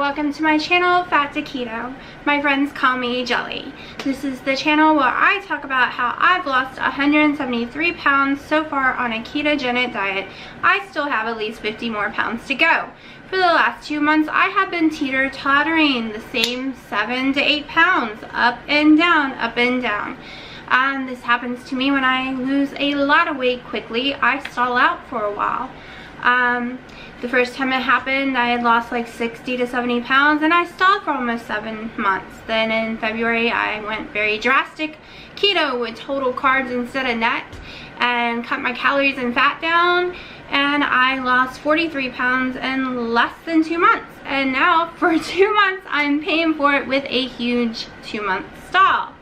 welcome to my channel, Fat to Keto. My friends call me Jelly. This is the channel where I talk about how I've lost 173 pounds so far on a ketogenic diet. I still have at least 50 more pounds to go. For the last 2 months, I have been teeter-tottering the same 7 to 8 pounds, up and down, up and down. This happens to me when I lose a lot of weight quickly. I stall out for a while. The first time it happened, I had lost like 60 to 70 pounds and I stalled for almost 7 months. Then in February, I went very drastic keto with total carbs instead of net and cut my calories and fat down, and I lost 43 pounds in less than 2 months. And now for 2 months, I'm paying for it with a huge 2-month stall.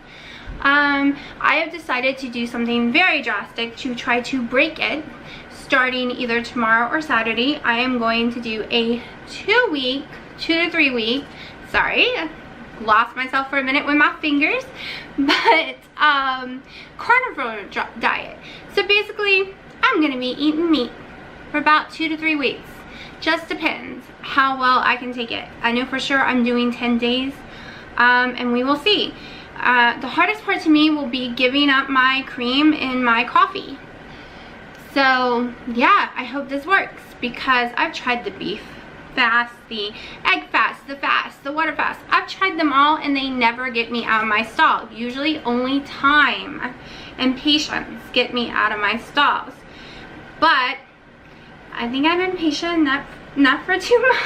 I have decided to do something very drastic to try to break it. Starting either tomorrow or Saturday, I am going to do a 2 to 3 week, sorry, lost myself for a minute with my fingers, but carnivore diet. So basically, I'm going to be eating meat for about 2 to 3 weeks. Just depends how well I can take it. I know for sure I'm doing 10 days, and we will see. The hardest part to me will be giving up my cream in my coffee. So yeah, I hope this works because I've tried the beef fast, the egg fast, the water fast. I've tried them all and they never get me out of my stall. Usually only time and patience get me out of my stalls. But I think I've been patient enough for 2 months.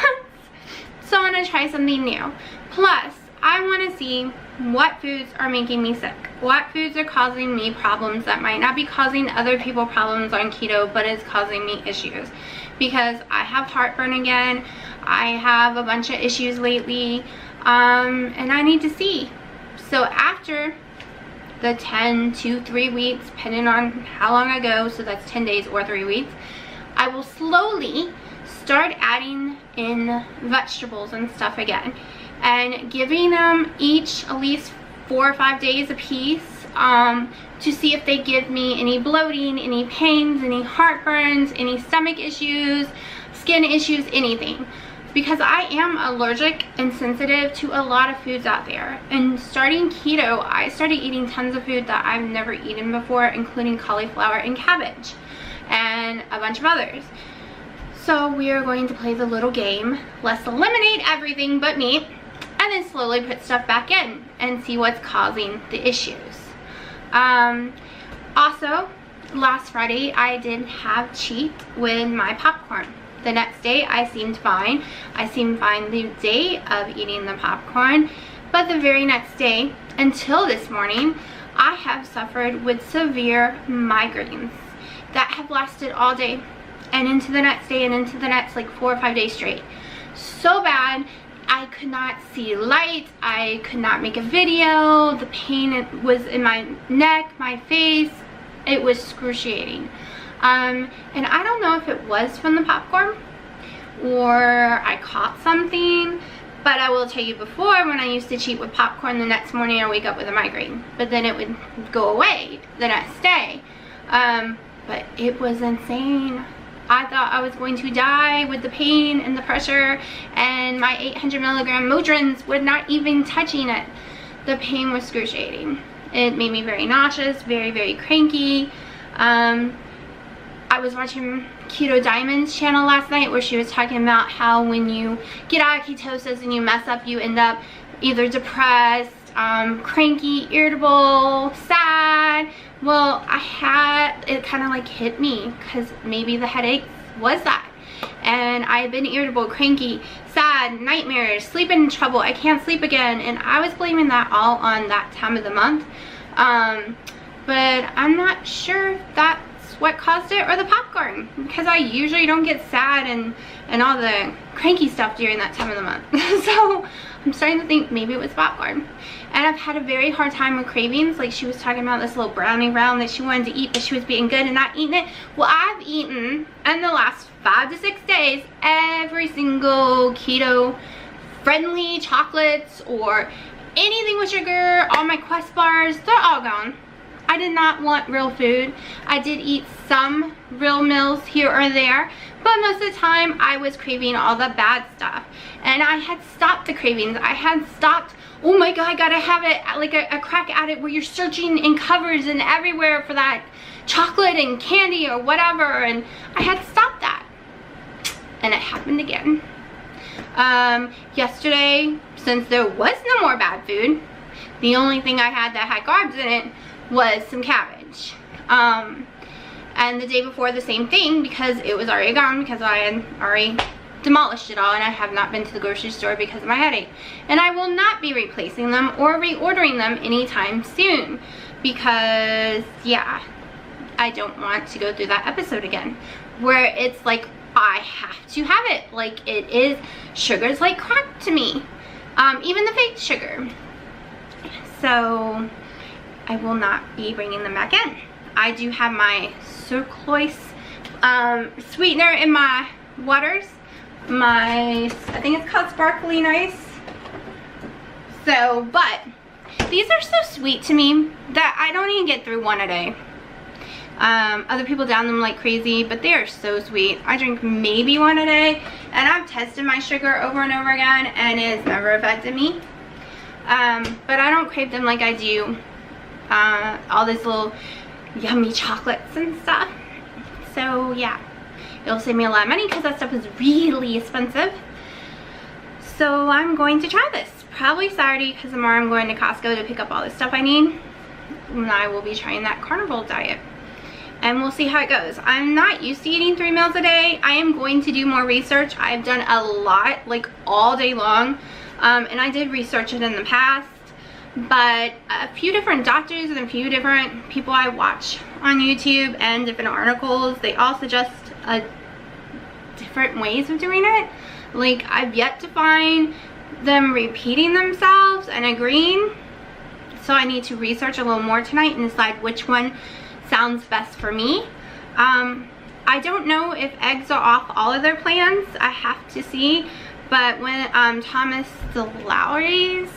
So I'm gonna try something new. Plus, I want to see what foods are making me sick. What foods are causing me problems that might not be causing other people problems on keto, but is causing me issues. Because I have heartburn again. I have a bunch of issues lately. And I need to see. So after the 10 to 3 weeks, depending on how long I go, so that's 10 days or 3 weeks, I will slowly start adding in vegetables and stuff again. And giving them each at least 4 or 5 days a piece to see if they give me any bloating, any pains, any heartburns, any stomach issues, skin issues, anything. Because I am allergic and sensitive to a lot of foods out there. And starting keto, I started eating tons of food that I've never eaten before, including cauliflower and cabbage and a bunch of others. So we are going to play the little game. Let's eliminate everything but meat, and then slowly put stuff back in and see what's causing the issues. Also, last Friday I did have cheat with my popcorn. The next day I seemed fine. I seemed fine the day of eating the popcorn, but the very next day until this morning, I have suffered with severe migraines that have lasted all day and into the next day and into the next like 4 or 5 days straight. So bad, I could not see light, I could not make a video, the pain was in my neck, my face, it was excruciating. And I don't know if it was from the popcorn or I caught something, but I will tell you before, when I used to cheat with popcorn, the next morning I wake up with a migraine, but then it would go away the next day. But it was insane. I thought I was going to die with the pain and the pressure, and my 800 milligram Modrins were not even touching it. The pain was excruciating. It made me very nauseous, very, very cranky. I was watching Keto Diamond's channel last night where she was talking about how when you get out of ketosis and you mess up, you end up either depressed, cranky, irritable, sad. Well, it kind of like hit me because maybe the headache was that. And I've been irritable, cranky, sad, nightmares, sleeping trouble, I can't sleep again. And I was blaming that all on that time of the month. But I'm not sure if that's what caused it or the popcorn, because I usually don't get sad and all the cranky stuff during that time of the month. So I'm starting to think maybe it was popcorn. And I've had a very hard time with cravings. Like she was talking about this little brownie round that she wanted to eat, but she was being good and not eating it. Well, I've eaten in the last 5 to 6 days every single keto friendly chocolates or anything with sugar. All my Quest bars, they're all gone. I did not want real food. I did eat some real meals here or there, but most of the time I was craving all the bad stuff, and I had stopped the cravings. I had stopped, oh my god, I gotta have it, like a crack at it where you're searching in cupboards and everywhere for that chocolate and candy or whatever, and I had stopped that, and it happened again. Yesterday, since there was no more bad food, the only thing I had that had carbs in it was some cabbage. And the day before, the same thing, because it was already gone, because I had already demolished it all, and I have not been to the grocery store because of my headache. And I will not be replacing them or reordering them anytime soon, because yeah, I don't want to go through that episode again where it's like I have to have it. Like, it is, sugar's like crack to me, even the fake sugar. So I will not be bringing them back in. I do have my sucrose sweetener in my waters, I think it's called Sparkling Ice. So, but these are so sweet to me that I don't even get through one a day. Other people down them like crazy, but they are so sweet. I drink maybe one a day, and I've tested my sugar over and over again, and it has never affected me. But I don't crave them like I do all these little yummy chocolates and stuff. So yeah, it'll save me a lot of money because that stuff is really expensive. So I'm going to try this probably Saturday, because tomorrow I'm going to Costco to pick up all the stuff I need, and I will be trying that carnivore diet, and we'll see how it goes. I'm not used to eating 3 meals a day. I am going to do more research. I've done a lot, like all day long, and I did research it in the past, but a few different doctors and a few different people I watch on YouTube and different articles, they all suggest different ways of doing it. Like, I've yet to find them repeating themselves and agreeing, so I need to research a little more tonight and decide which one sounds best for me. I don't know if eggs are off all of their plans. I have to see. But when Thomas Lowry's,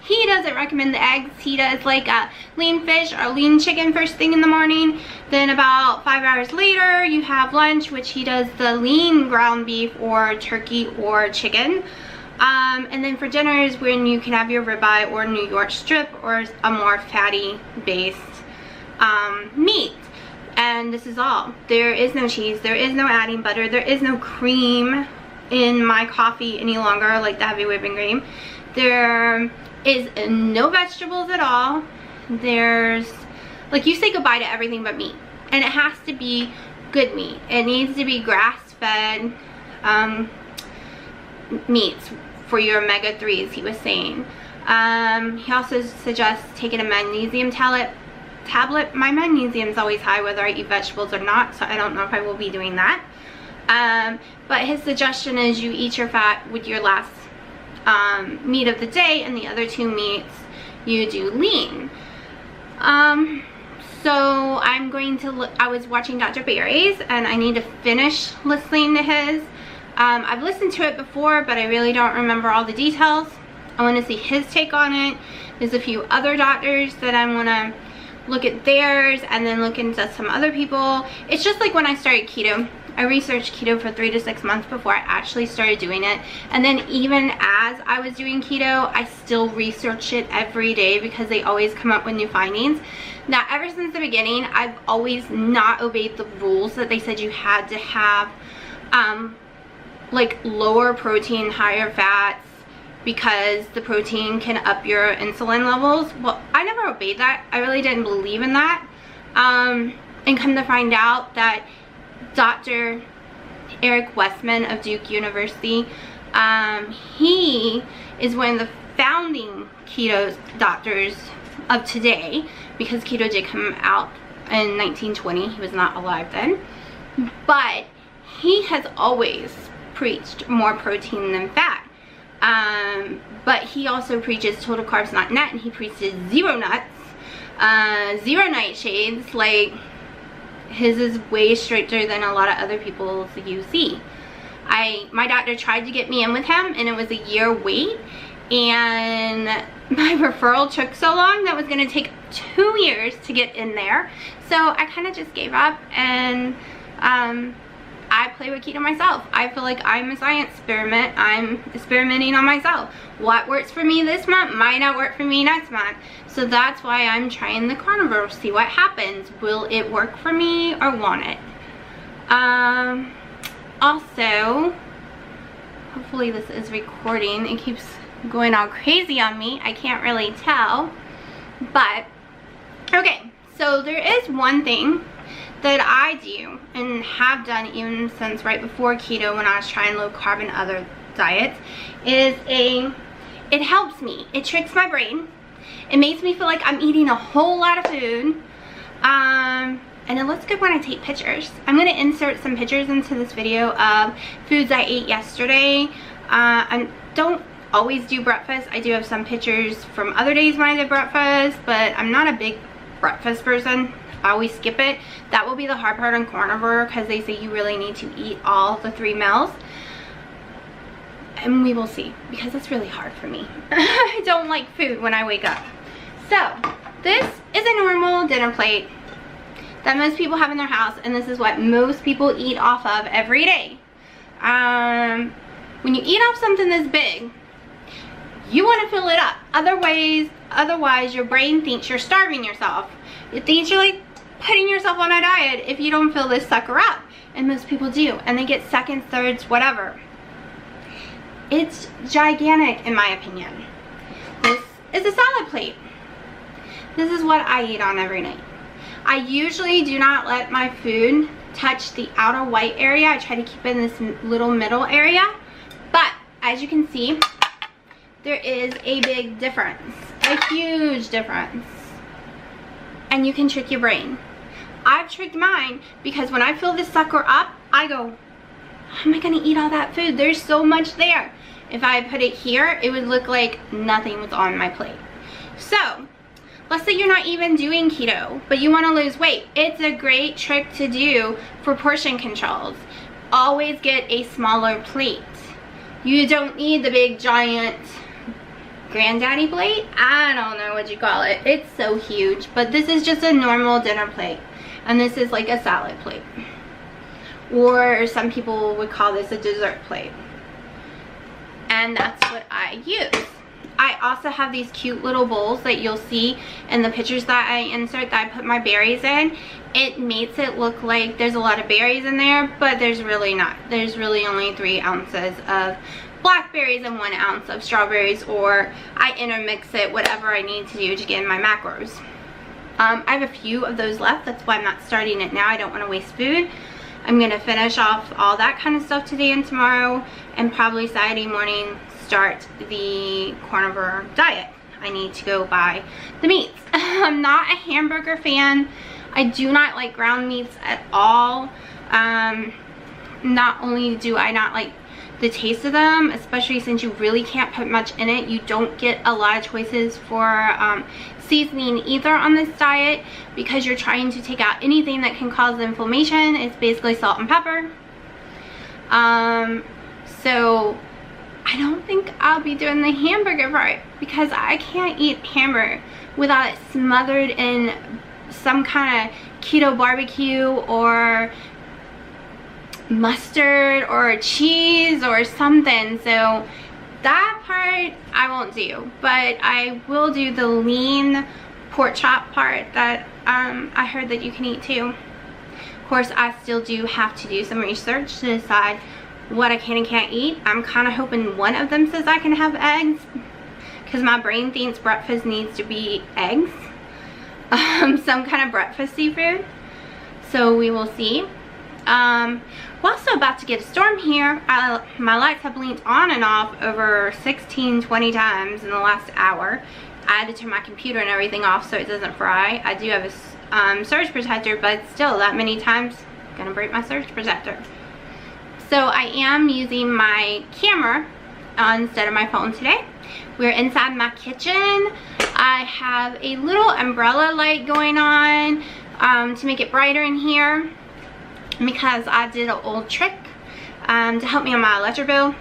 he doesn't recommend the eggs. He does like a lean fish or lean chicken first thing in the morning. Then about 5 hours later, you have lunch, which he does the lean ground beef or turkey or chicken. And then for dinner is when you can have your ribeye or New York strip or a more fatty based meat. And this is all. There is no cheese, there is no adding butter, there is no cream in my coffee any longer, like the heavy whipping cream. There is no vegetables at all. There's, like, you say goodbye to everything but meat, and it has to be good meat. It needs to be grass-fed meats for your omega-3s, he was saying. He also suggests taking a magnesium tablet. My magnesium is always high whether I eat vegetables or not, so I don't know if I will be doing that. But his suggestion is you eat your fat with your last meat of the day, and the other 2 meats you do lean. So I'm going to I was watching Dr. Barry's, and I need to finish listening to his. I've listened to it before, but I really don't remember all the details. I want to see his take on it. There's a few other doctors that I want to look at theirs, and then look into some other people. It's just like when I started keto. I researched keto for 3 to 6 months before I actually started doing it. And then even as I was doing keto, I still researched it every day because they always come up with new findings. Now, ever since the beginning, I've always not obeyed the rules that they said you had to have, like lower protein, higher fats, because the protein can up your insulin levels. Well, I never obeyed that. I really didn't believe in that. And come to find out that Dr. Eric Westman of Duke University, he is one of the founding keto doctors of today, because keto did come out in 1920. He was not alive then. But he has always preached more protein than fat. But he also preaches total carbs, not net, and he preaches zero nuts, zero nightshades. Like, his is way stricter than a lot of other people's you see. My doctor tried to get me in with him, and it was a year wait, and my referral took so long that it was going to take 2 years to get in there. So I kind of just gave up, and I play with keto myself. I feel like I'm a science experiment. I'm experimenting on myself. What works for me this month might not work for me next month. So that's why I'm trying the carnivore, see what happens. Will it work for me or won't it? Also, hopefully this is recording. It keeps going all crazy on me. I can't really tell. But, okay, so there is one thing that I do and have done even since right before keto when I was trying low carb and other diets it helps me. It tricks my brain. It makes me feel like I'm eating a whole lot of food. And it looks good when I take pictures. I'm going to insert some pictures into this video of foods I ate yesterday. I don't always do breakfast. I do have some pictures from other days when I did breakfast, but I'm not a big breakfast person. I always skip it. That will be the hard part on carnivore because they say you really need to eat all the 3 meals. And we will see, because it's really hard for me. I don't like food when I wake up. So, this is a normal dinner plate that most people have in their house, and this is what most people eat off of every day. When you eat off something this big, you want to fill it up. Otherwise, your brain thinks you're starving yourself. It thinks you're like putting yourself on a diet if you don't fill this sucker up. And most people do, and they get seconds, thirds, whatever. It's gigantic in my opinion. This is a salad plate. This is what I eat on every night. I usually do not let my food touch the outer white area. I try to keep it in this little middle area. But as you can see, there is a big difference. A huge difference. And you can trick your brain. I've tricked mine because when I fill this sucker up, I go, how am I gonna eat all that food? There's so much there. If I put it here, it would look like nothing was on my plate. So, let's say you're not even doing keto, but you wanna lose weight. It's a great trick to do for portion controls. Always get a smaller plate. You don't need the big giant granddaddy plate. I don't know what you call it. It's so huge, but this is just a normal dinner plate. And this is like a salad plate. Or some people would call this a dessert plate. And that's what I use. I also have these cute little bowls that you'll see in the pictures that I insert that I put my berries in. It makes it look like there's a lot of berries in there, but there's really not. There's really only 3 ounces of blackberries and 1 ounce of strawberries, or I intermix it, whatever I need to do to get in my macros. I have a few of those left. That's why I'm not starting it now. I don't want to waste food. I'm going to finish off all that kind of stuff today and tomorrow, and probably Saturday morning start the carnivore diet. I need to go buy the meats. I'm not a hamburger fan. I do not like ground meats at all. Not only do I not like the taste of them, especially since you really can't put much in it. You don't get a lot of choices for seasoning either on this diet, because you're trying to take out anything that can cause inflammation. It's basically salt and pepper. So I don't think I'll be doing the hamburger part, because I can't eat hamburger without it smothered in some kind of keto barbecue or mustard or cheese or something. So that part I won't do, but I will do the lean pork chop part that I heard that you can eat too. Of course, I still do have to do some research to decide what I can and can't eat. I'm kind of hoping one of them says I can have eggs, because my brain thinks breakfast needs to be eggs, some kind of breakfast seafood. So we will see. We're also about to get a storm here. My lights have blinked on and off over 16-20 times in the last hour. I had to turn my computer and everything off so it doesn't fry. I do have a surge protector, but still that many times gonna break my surge protector. So I am using my camera instead of my phone today. We're inside my kitchen. I have a little umbrella light going on to make it brighter in here, because I did an old trick to help me on my electric bill.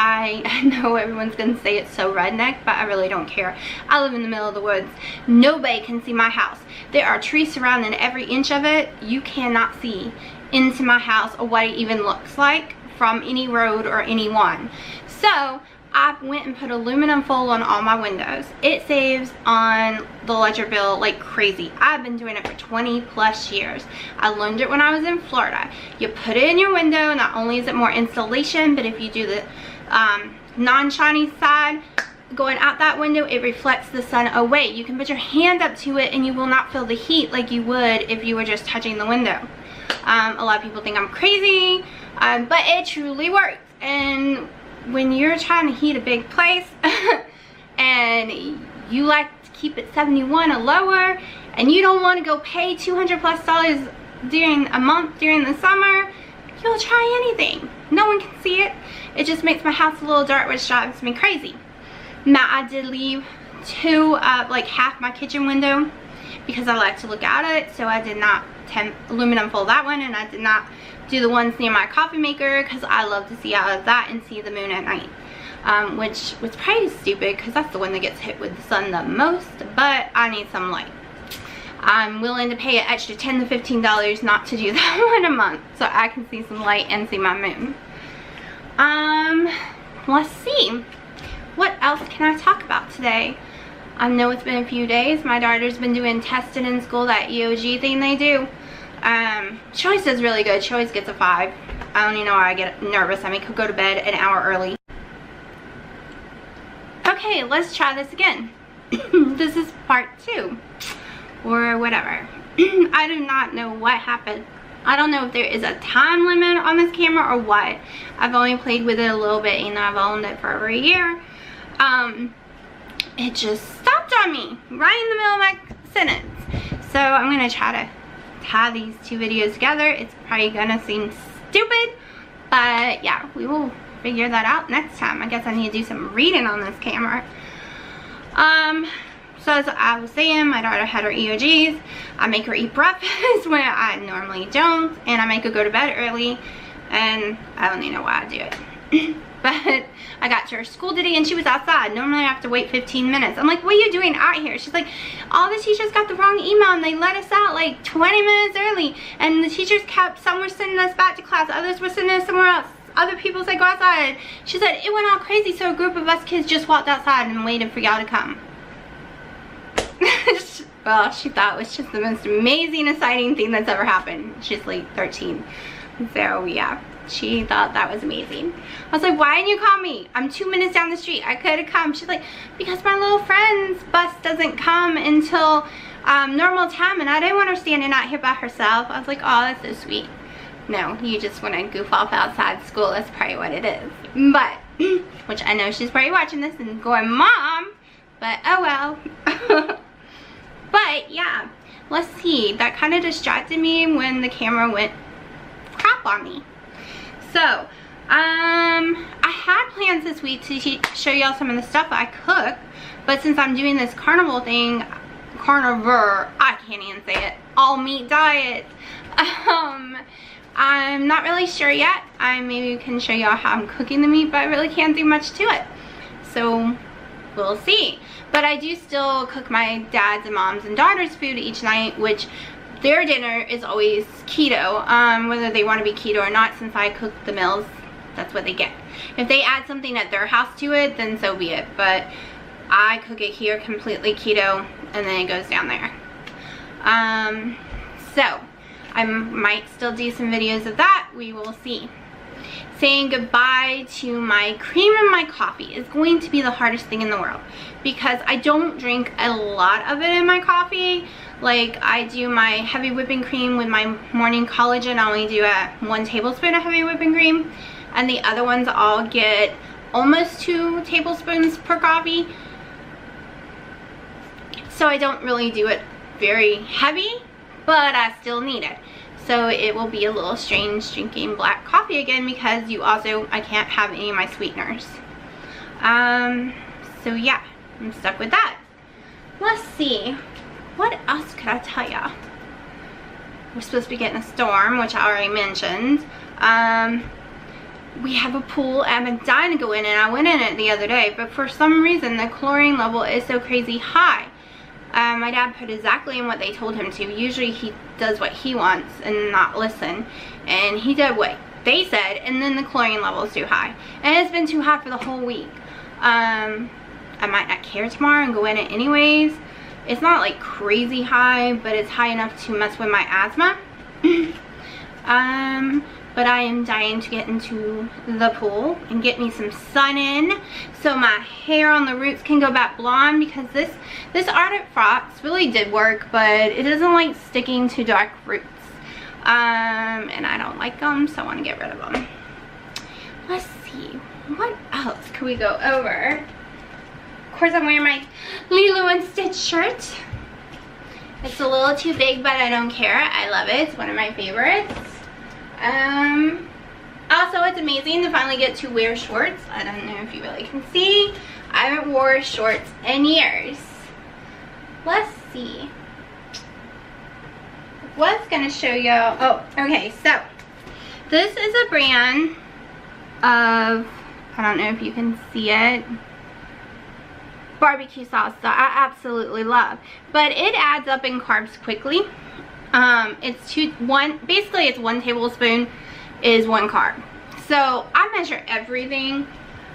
I know everyone's gonna say it's so redneck, but I really don't care. I live in the middle of the woods. Nobody can see my house. There are trees surrounding every inch of it. You cannot see into my house or what it even looks like from any road or anyone. So I went and put aluminum foil on all my windows. It saves on the electric bill like crazy. I've been doing it for 20 plus years. I learned it when I was in Florida. You put it in your window, not only is it more insulation, but if you do the non-shiny side going out that window, it reflects the sun away. You can put your hand up to it and you will not feel the heat like you would if you were just touching the window. A lot of people think I'm crazy, but it truly works. And when you're trying to heat a big place and you like to keep it 71 or lower and you don't want to go pay $200 plus during a month during the summer, you'll try anything. No one can see it. It just makes my house a little dark, which drives me crazy. Now I did leave like half my kitchen window because I like to look out at it, so I did not aluminum foil that one, and I did not do the ones near my coffee maker because I love to see out of that and see the moon at night, which was probably stupid because that's the one that gets hit with the sun the most, but I need some light. I'm willing to pay an extra $10 to $15 not to do that one a month so I can see some light and see my moon. Let's see, what else can I talk about today? I know it's been a few days. My daughter's been doing testing in school, that EOG thing they do. She always does really good. She always gets a 5. I don't even know why I get nervous. I make her go to bed an hour early. Okay, let's try this again. This is part 2 or whatever. I do not know what happened. I don't know if there is a time limit on this camera or what. I've only played with it a little bit and I've owned it for over a year. It just stopped on me right in the middle of my sentence. So I'm gonna try to tie these two videos together. It's probably gonna seem stupid, but yeah, we will figure that out next time. I guess I need to do some reading on this camera. So as I was saying, my daughter had her EOGs. I make her eat breakfast when I normally don't, and I make her go to bed early, and I don't even know why I do it. But I got to her school today and she was outside. Normally I have to wait 15 minutes. I'm like, what are you doing out here? She's like, all the teachers got the wrong email and they let us out like 20 minutes early. And the teachers some were sending us back to class, others were sending us somewhere else. Other people said go outside. She said it went all crazy, so a group of us kids just walked outside and waited for y'all to come. Well, she thought it was just the most amazing, exciting thing that's ever happened. She's like 13. So yeah. She thought that was amazing. I was like, why didn't you call me? I'm 2 minutes down the street. I could have come. She's like, because my little friend's bus doesn't come until normal time, and I didn't want her standing out here by herself. I was like, oh, that's so sweet. No, you just want to goof off outside school. That's probably what it is. But, which I know she's probably watching this and going, Mom, but oh well. But yeah, let's see. That kind of distracted me when the camera went crap on me. So, I had plans this week to show y'all some of the stuff I cook, but since I'm doing this carnivore thing, I can't even say it, all meat diet, I'm not really sure yet. I maybe can show y'all how I'm cooking the meat, but I really can't do much to it. So, we'll see. But I do still cook my dad's and mom's and daughter's food each night, which their dinner is always keto, whether they want to be keto or not. Since I cook the meals, that's what they get. If they add something at their house to it, then so be it. But I cook it here completely keto, and then it goes down there. So I might still do some videos of that. We will see. Saying goodbye to my cream in my coffee is going to be the hardest thing in the world because I don't drink a lot of it in my coffee. Like, I do my heavy whipping cream with my morning collagen. I only do 1 tablespoon of heavy whipping cream, and the other ones I'll get almost 2 tablespoons per coffee. So I don't really do it very heavy, but I still need it. So it will be a little strange drinking black coffee again because I can't have any of my sweeteners. So yeah, I'm stuck with that. Let's see. What else could I tell ya? We're supposed to be getting a storm, which I already mentioned. we have a pool and I've been dying to go in, and I went in it the other day, but for some reason the chlorine level is so crazy high. My dad put exactly in what they told him to. Usually he does what he wants and not listen, and he did what they said, and then the chlorine level is too high, and it's been too high for the whole week. I might not care tomorrow and go in it anyways. It's not like crazy high, but it's high enough to mess with my asthma. But I am dying to get into the pool and get me some sun in so my hair on the roots can go back blonde, because this Ardent Frost really did work, but it doesn't like sticking to dark roots. And I don't like them, so I want to get rid of them. Let's see, what else could we go over? Of course, I'm wearing my Lilo and Stitch shirt. It's a little too big, but I don't care. I love it. It's one of my favorites. Also, it's amazing to finally get to wear shorts. I don't know if you really can see. I haven't worn shorts in years. Let's see. Was gonna show you. Oh, okay. So this is a brand of, I don't know if you can see it, barbecue sauce that I absolutely love, but it adds up in carbs quickly. Basically it's 1 tablespoon is 1 carb. So I measure everything.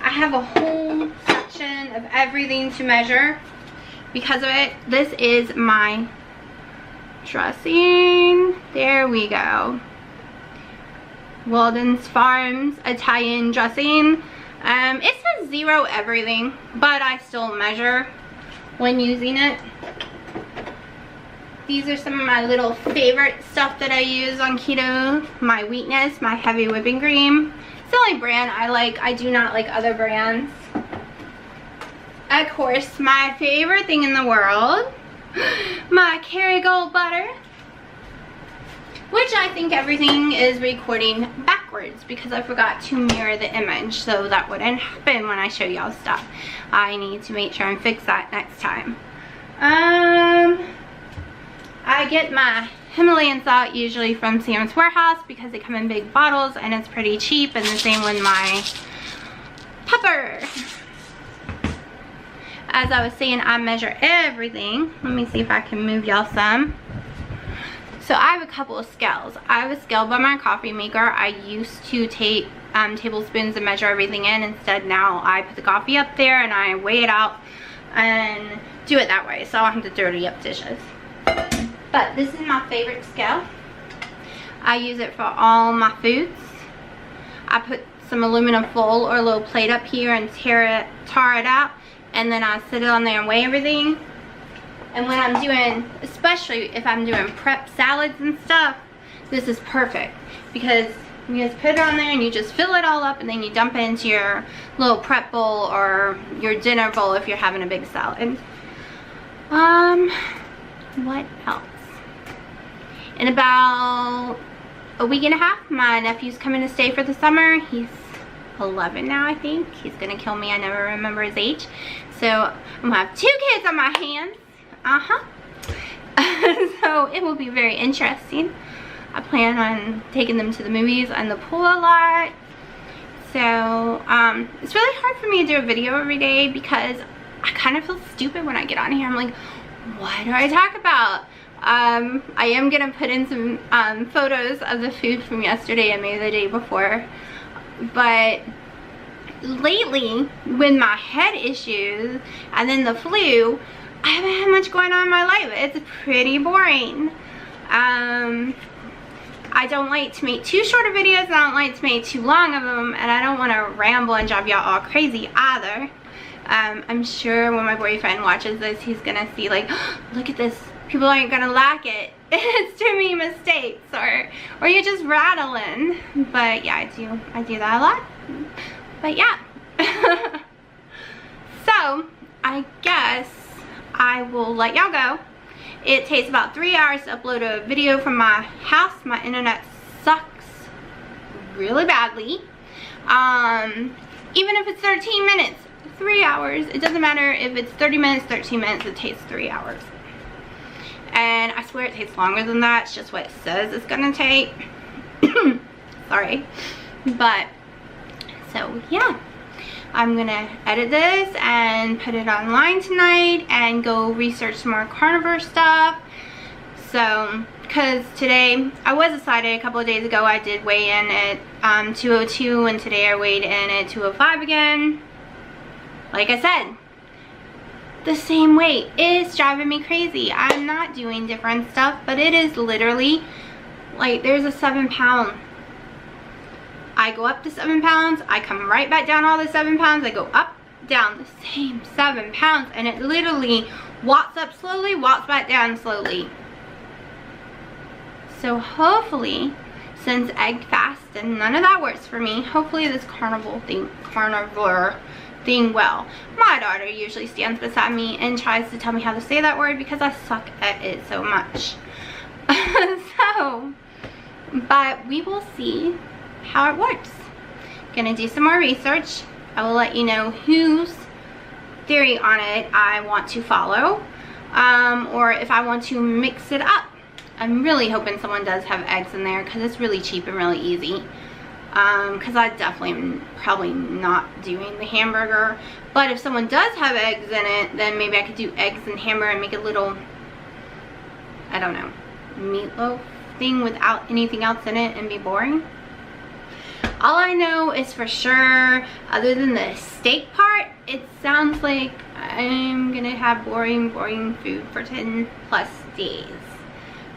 I have a whole section of everything to measure because of it. This is my dressing. There we go. Walden's Farms Italian dressing. It says 0 everything, but I still measure when using it. These are some of my little favorite stuff that I use on keto. My Weakness, my heavy whipping cream. It's the only brand I like. I do not like other brands. Of course, my favorite thing in the world, my Kerrygold butter, which I think everything is recording backwards because I forgot to mirror the image, so that wouldn't happen when I show y'all stuff. I need to make sure and fix that next time. I get my Himalayan salt usually from Sam's Warehouse because they come in big bottles and it's pretty cheap, and the same with my pepper. As I was saying, I measure everything. Let me see if I can move y'all some. So I have a couple of scales. I have a scale by my coffee maker. I used to take tablespoons and measure everything in. Instead, now I put the coffee up there and I weigh it out and do it that way, so I don't have to dirty up dishes. But this is my favorite scale. I use it for all my foods. I put some aluminum foil or a little plate up here and tar it out, and then I sit it on there and weigh everything. And when I'm doing, especially if I'm doing prep salads and stuff, this is perfect because you just put it on there and you just fill it all up, and then you dump it into your little prep bowl or your dinner bowl if you're having a big salad. What else? In about a week and a half, my nephew's coming to stay for the summer. He's 11 now, I think. He's gonna kill me. I never remember his age. So I'm gonna have 2 kids on my hands. So it will be very interesting. I plan on taking them to the movies and the pool a lot. So it's really hard for me to do a video every day because I kind of feel stupid when I get on here. I'm like, what do I talk about? I am gonna put in some photos of the food from yesterday and maybe the day before, but lately with my head issues and then the flu, I haven't had much going on in my life. It's pretty boring. I don't like to make too short of videos, and I don't like to make too long of them, and I don't want to ramble and drive y'all all crazy either. I'm sure when my boyfriend watches this, he's gonna see like, oh, look at this, people aren't gonna like it. It's too many mistakes, or you're just rattling. But yeah, I do that a lot. But yeah. So I guess I will let y'all go. It takes about 3 hours to upload a video from my house. My internet sucks really badly. Even if it's 13 minutes, 3 hours. It doesn't matter if it's 30 minutes, 13 minutes, it takes 3 hours. And I swear it takes longer than that. It's just what it says it's gonna take. Sorry. But So yeah, I'm gonna edit this and put it online tonight and go research some more carnivore stuff. So, because today, I was excited a couple of days ago, I did weigh in at 202, and today I weighed in at 205 again. Like I said, the same weight. It's driving me crazy. I'm not doing different stuff, but it is literally, like, there's a 7 pound. I go up to 7 pounds, I come right back down all the 7 pounds, I go up, down the same 7 pounds, and it literally walks up slowly, walks back down slowly. So hopefully, since egg fast and none of that works for me, hopefully this carnivore thing will. My daughter usually stands beside me and tries to tell me how to say that word because I suck at it so much. But we will see how it works. Gonna do some more research. I will let you know whose theory on it I want to follow, or if I want to mix it up. I'm really hoping someone does have eggs in there because it's really cheap and really easy. Because I definitely am probably not doing the hamburger. But if someone does have eggs in it, then maybe I could do eggs and hamburger and make a little, I don't know, meatloaf thing without anything else in it and be boring. All I know is for sure, other than the steak part, it sounds like I'm gonna have boring food for 10 plus days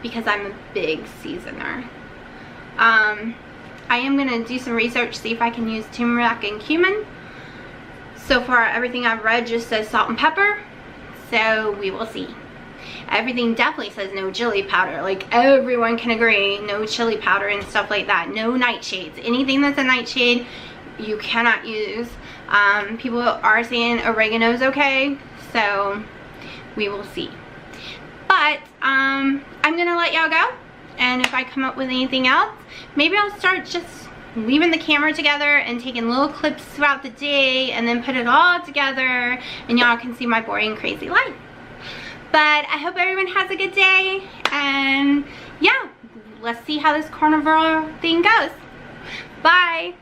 because I'm a big seasoner. I am gonna do some research, see if I can use turmeric and cumin. So far, everything I've read just says salt and pepper, so we will see. Everything definitely says no chili powder. Like, everyone can agree, no chili powder and stuff like that. No nightshades. Anything that's a nightshade, you cannot use. People are saying oregano's okay, so we will see. But I'm gonna let y'all go, and if I come up with anything else, maybe I'll start just leaving the camera together and taking little clips throughout the day and then put it all together and y'all can see my boring, crazy life. But I hope everyone has a good day, and yeah, let's see how this carnivore thing goes. Bye.